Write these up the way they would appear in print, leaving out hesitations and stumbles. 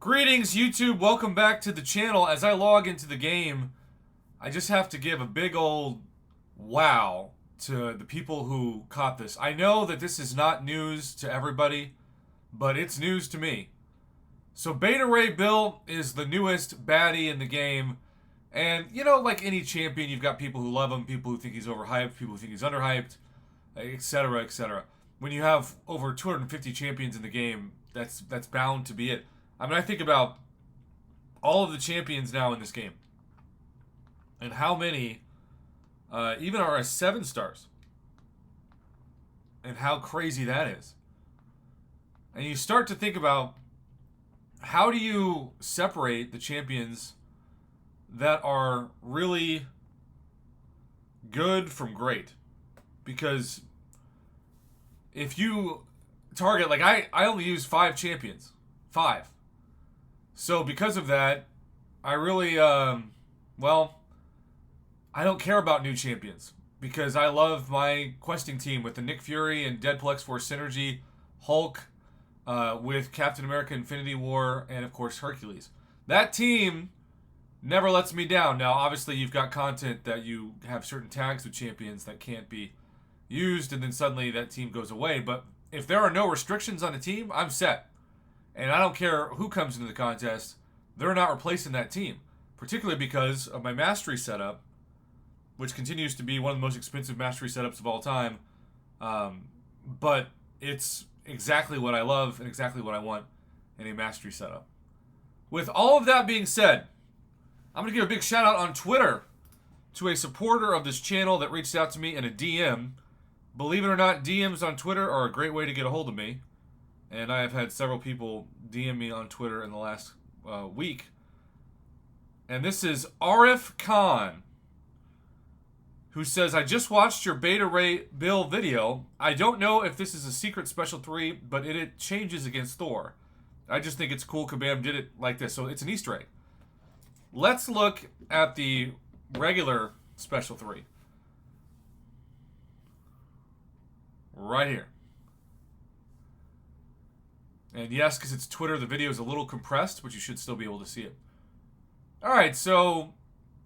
Greetings, YouTube. Welcome back to the channel. As I log into the game, I just have to give a big old wow to the people who caught this. I know that this is not news to everybody, but it's news to me. So Beta Ray Bill is the newest baddie in the game. And, you know, like any champion, you've got people who love him, people who think he's overhyped, people who think he's underhyped, etc., etc. When you have over 250 champions in the game, that's bound to be it. I mean, I think about all of the champions now in this game and how many even are as 7 stars and how crazy that is. And you start to think about, how do you separate the champions that are really good from great? Because if you target, like I only use 5 champions. 5. So because of that, I really, well, I don't care about new champions. Because I love my questing team with the Nick Fury and Deadpool X-Force Synergy, Hulk, with Captain America Infinity War, and of course Hercules. That team never lets me down. Now, obviously, you've got content that you have certain tags with champions that can't be used, and then suddenly that team goes away. But if there are no restrictions on the team, I'm set. And I don't care who comes into the contest, they're not replacing that team. Particularly because of my mastery setup, which continues to be one of the most expensive mastery setups of all time. But it's exactly what I love and exactly what I want in a mastery setup. With all of that being said, I'm going to give a big shout out on Twitter to a supporter of this channel that reached out to me in a DM. Believe it or not, DMs on Twitter are a great way to get a hold of me. And I have had several people DM me on Twitter in the last week. And this is Arif Khan, who says, I just watched your Beta Ray Bill video. I don't know if this is a secret special 3, but it changes against Thor. I just think it's cool Kabam did it like this. So it's an Easter egg. Let's look at the regular special 3. Right here. And yes, because it's Twitter, the video is a little compressed, but you should still be able to see it. Alright, so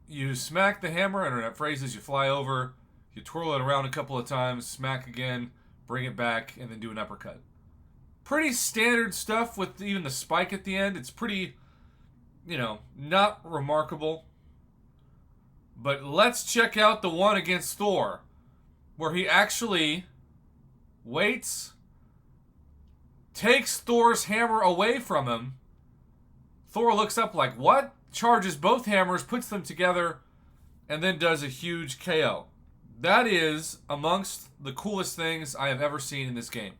you smack the hammer, internet phrases, you fly over, you twirl it around a couple of times, smack again, bring it back, and then do an uppercut. Pretty standard stuff with even the spike at the end. It's pretty, you know, not remarkable. But let's check out the one against Thor, where he actually waits, takes Thor's hammer away from him. Thor looks up like, what? Charges both hammers, puts them together, and then does a huge KO. That is amongst the coolest things I have ever seen in this game.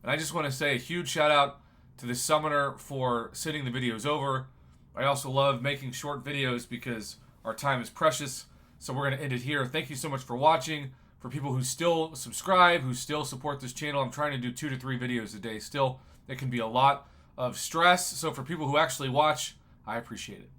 And I just want to say a huge shout out to the summoner for sending the videos over. I also love making short videos because our time is precious. So we're going to end it here. Thank you so much for watching. For people who still subscribe, who still support this channel, I'm trying to do 2 to 3 videos a day. Still, it can be a lot of stress. So for people who actually watch, I appreciate it.